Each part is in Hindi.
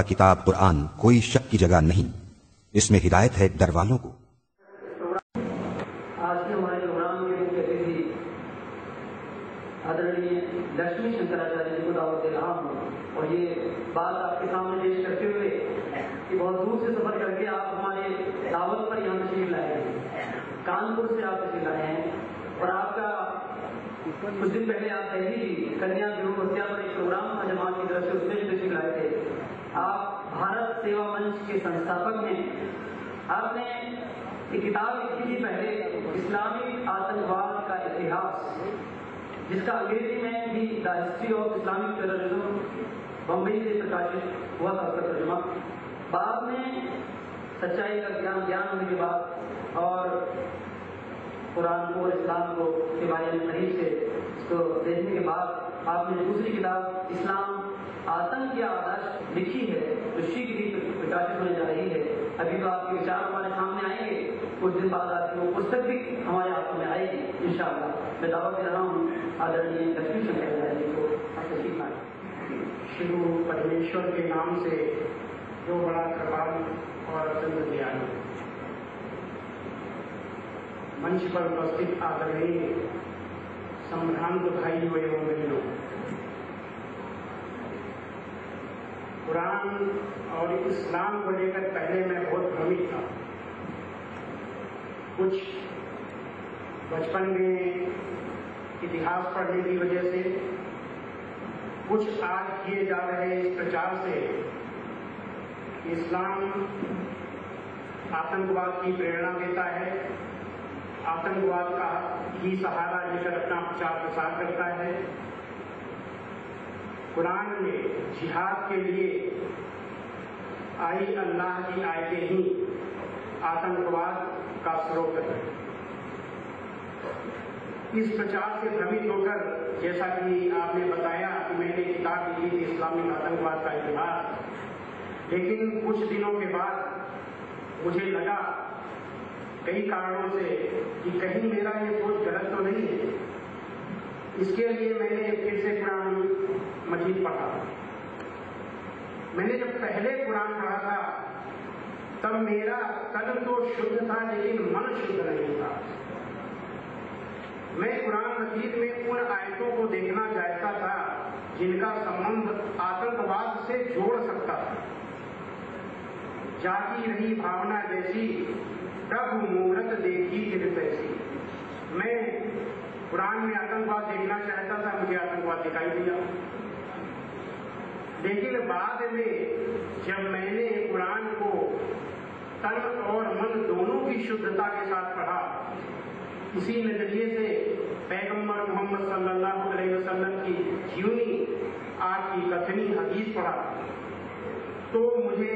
किताब कुरान कोई शक की जगह नहीं, इसमें हिदायत है डर वालों को। आज के हमारे प्रोग्राम के मुख्य अतिथि आदरणीय लक्ष्मी शंकराचार्य जी को दावत दे रहा हूँ, और ये बात आपके सामने पेश करते हुए कि बहुत दूर से सफर करके आप हमारे दावत पर यहाँ तशरीफ लाए हैं, कानपुर से आप तशरीफ लाए हैं, और आपका कुछ दिन पहले आप पहली भी कन्या ध्रुव हत्या पर एक प्रोग्राम था जमात की तरफ से, उसमें भी तशरीफ लाए थे। आप भारत सेवा मंच के संस्थापक हैं। आपने एक किताब लिखी थी पहले, इस्लामिक आतंकवाद का इतिहास, जिसका अंग्रेजी में भी the history of Islamic terrorism Bombay से प्रकाशित हुआ था उसका तर्जुमा। बाद में सच्चाई का ज्ञान होने के बाद और कुरान को और इस्लाम को के बारे में सही से इसको देखने के बाद आपने दूसरी किताब इस्लाम आतंक या आदर्श लिखी है, जो शीघ्र ही प्रकाशित होने जा रही है। अभी तो आपके विचार हमारे सामने आएंगे, कुछ दिन बाद आपकी वो पुस्तक भी हमारे हाथों में आएगी इंशाअल्लाह। मैं दावा दे रहा हूँ आदरणीय लक्ष्मी शंकराचार्य जी को आपसे सीखना है। शिव परमेश्वर के नाम से जो बड़ा कृपालु और अत्यंत दयालु, मंच पर उपस्थित आदरणीय संविधान को भाई एवं बहनों, कुरान और इस्लाम को लेकर पहले मैं बहुत भ्रमित था। कुछ बचपन में इतिहास पढ़ने की वजह से, कुछ आज किए जा रहे इस प्रचार से इस्लाम आतंकवाद की प्रेरणा देता है, आतंकवाद का ही सहारा लेकर अपना प्रचार प्रसार करता है। कुरान में जिहाद के लिए आई अल्लाह की आयतें ही आतंकवाद का स्रोत है। इस प्रचार से भ्रमित होकर, जैसा कि आपने बताया कि मैंने किताब लिखी थी इस्लामिक आतंकवाद का इतिहास, लेकिन कुछ दिनों के बाद मुझे लगा कई कारणों से कि कहीं मेरा ये सोच गलत तो नहीं है। इसके लिए मैंने फिर से कुरान मजीद पढ़ा। मैंने जब पहले कुरान पढ़ा था तब मेरा कल्ब तो शुद्ध था, लेकिन मन शुद्ध नहीं था। मैं कुरान मजीद में उन आयतों को देखना चाहता था जिनका संबंध आतंकवाद से जोड़ सकता था। जागी रही भावना जैसी प्रभु मूरत देखी फिर तैसी। मैं कुरान में आतंकवाद देखना चाहता था, मुझे आतंकवाद दिखाई दिया। लेकिन बाद में जब मैंने कुरान को तन और मन दोनों की शुद्धता के साथ पढ़ा, इसी नजरिए से पैगंबर मोहम्मद सल्लल्लाहु अलैहि वसल्लम की जीवनी, आज की कथनी हदीस पढ़ा, तो मुझे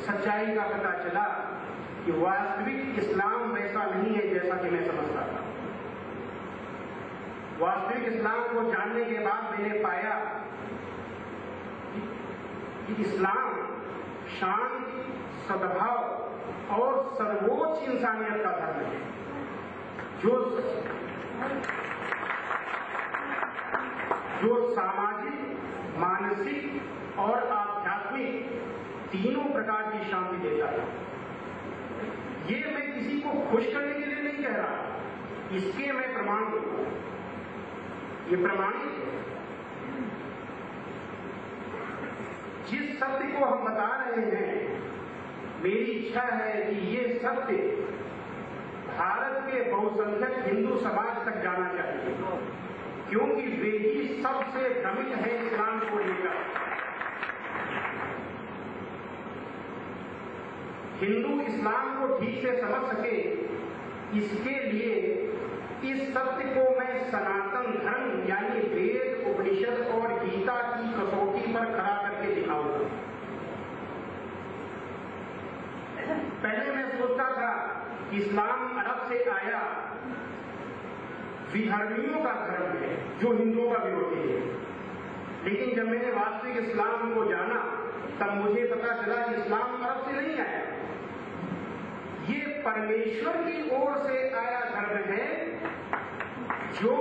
सच्चाई का पता चला कि वास्तविक इस्लाम वैसा नहीं है जैसा कि मैं समझता था। वास्तविक इस्लाम को जानने के बाद मैंने पाया कि इस्लाम शांति, सद्भाव और सर्वोच्च इंसानियत का धर्म है, जो सामाजिक, मानसिक और आध्यात्मिक तीनों प्रकार की शांति देता है। ये मैं किसी को खुश करने के लिए नहीं कह रहा, इसके मैं प्रमाण दूंगा। ये प्रमाणित है। जिस सत्य को हम बता रहे हैं, मेरी इच्छा है कि ये सत्य भारत के बहुसंख्यक हिंदू समाज तक जाना चाहिए, क्योंकि वे ही सबसे भ्रमित है इस्लाम को लेकर। हिंदू इस्लाम को ठीक से समझ सके, इसके लिए इस सत्य को मैं सनातन धर्म यानी वेद, उपनिषद और गीता की कसौटी पर खड़ा करके दिखाऊंगा। पहले मैं सोचता था कि इस्लाम अरब से आया, विधर्मियों का धर्म है जो हिंदुओं का विरोधी है। लेकिन जब मैंने वास्तविक इस्लाम को जाना तब मुझे पता चला कि इस्लाम अरब से नहीं आया, ये परमेश्वर की ओर से आया धर्म है, जो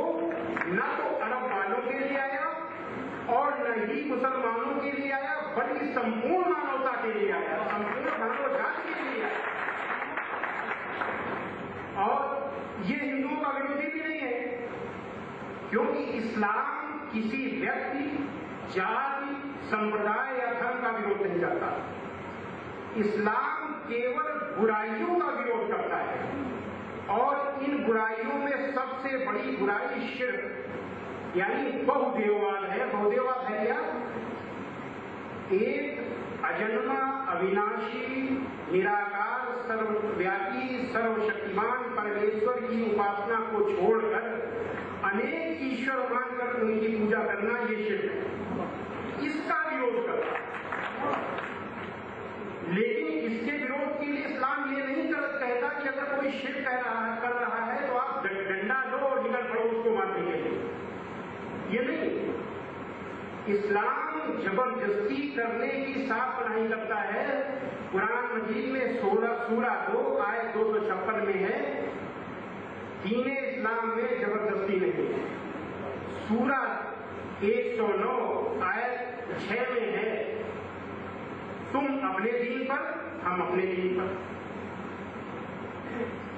न तो अरब वालों के लिए आया और न ही मुसलमानों के लिए आया, बल्कि संपूर्ण मानव के लिए आया, संपूर्ण मानव जाति के लिए आया। और ये हिंदुओं का विरोधी भी नहीं है, क्योंकि इस्लाम किसी व्यक्ति, जाति, संप्रदाय या धर्म का विरोध नहीं करता। इस्लाम केवल बुराइयों का विरोध करता है, और इन बुराइयों में सबसे बड़ी बुराई शिर्क यानी बहुदेववाद है। बहुदेववाद है क्या? एक अजन्मा, अविनाशी, निराकार, सर्वव्यापी, सर्वशक्तिमान परमेश्वर की उपासना को छोड़कर अनेक ईश्वर मानकर उनकी पूजा करना, ये शिर्क है। इसका विरोध करता। लेकिन इसके विरोध के लिए इस्लाम ये नहीं कहता कि अगर कोई शिर्क कर रहा है तो आप डंडा लो और निकल पड़ो उसको मारने के लिए। ये नहीं, इस्लाम जबरदस्ती करने की साफ मनाही करता है। कुरान मजीद में सूरा 2 आयत 256 में है, दीन इस्लाम में जबरदस्ती नहीं है। सूरा 109 आयत 6 में है, तुम अपने दीन पर, हम अपने दीन पर।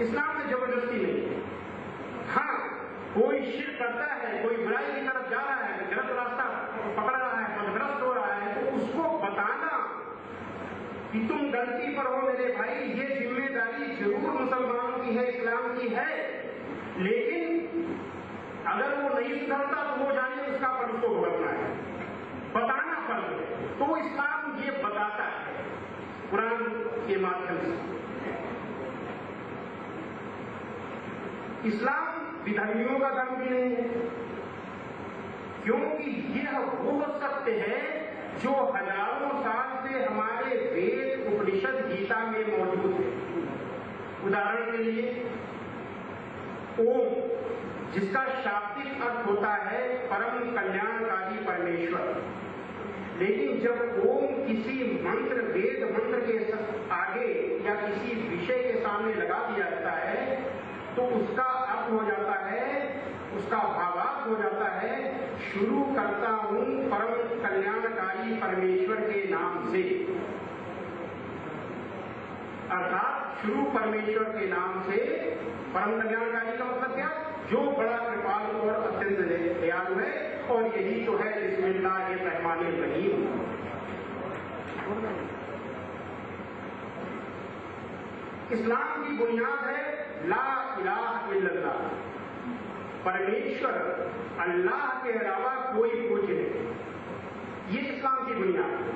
इस्लाम में जबरदस्ती नहीं है। हाँ, कोई शिर्क करता है, कोई बुराई की तरफ जा रहा है, गलत रास्ता पकड़ रहा है, पथभ्रष्ट हो रहा है, तो उसको बताना कि तुम गलती पर हो मेरे भाई, ये जिम्मेदारी जरूर मुसलमानों की है, इस्लाम की है। लेकिन अगर वो नहीं सुधरता तो वो जाने उसका फल उसको भुगतना है, बताना फल है। तो इस्लाम ये बताता है कुरान के माध्यम से। इस्लाम विधर्मियों का धर्म भी नहीं है, क्योंकि यह वो सत्य है जो हजारों साल से हमारे वेद, उपनिषद, गीता में मौजूद है। उदाहरण के लिए ओम, जिसका शाब्दिक अर्थ होता है परम कल्याणकारी परमेश्वर। लेकिन जब ओम किसी मंत्र, वेद मंत्र के आगे या किसी विषय के सामने लगा दिया जाता है तो उसका अर्थ हो जाता है, उसका भावार्थ हो जाता है, शुरू करता हूं परम कल्याणकारी परमेश्वर के नाम से। अर्थात शुरू परमेश्वर के नाम से। परम कल्याणकारी का मतलब क्या? जो बड़ा कृपालु और अत्यंत दयालु है, और यही तो है बिस्मिल्लाहिर्रहमानिर्रहीम। इस्लाम की बुनियाद है ला इलाहा इल्लल्लाह, परमेश्वर अल्लाह के अलावा कोई पूज्य नहीं। ये इस्लाम की बुनियाद है,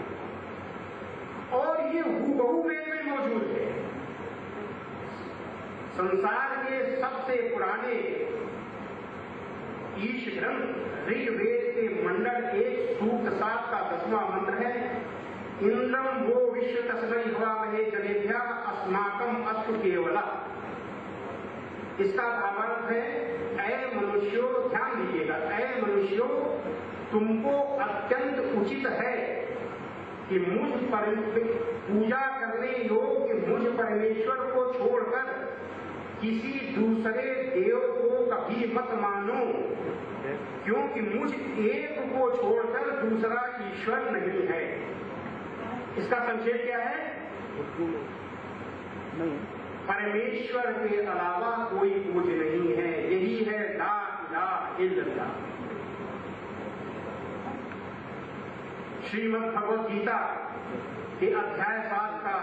और ये हूबहू वेद में मौजूद है। संसार के सबसे पुराने ईश ग्रंथ ऋग्वेद के मंडल 1 सूक्त 7 का 10वां मंत्र है, इंद्रम वो विश्व तस्मै हवामहे जनेभ्या अस्माकम अस्तु केवला। इसका भावार्थ है, ऐ मनुष्यों, ध्यान दीजिएगा, ऐ मनुष्यों, तुमको अत्यंत उचित है कि मुझ पर पूजा करने योग्य मुझ परमेश्वर को छोड़कर किसी दूसरे देव को कभी मत मानो, क्योंकि मुझ एक को छोड़कर दूसरा ईश्वर नहीं है। इसका संक्षेप क्या है? परमेश्वर के अलावा कोई पूज्य नहीं है। यही है ला इलाहा इल्लल्लाह। श्रीमद् भगवद गीता के अध्याय 7 का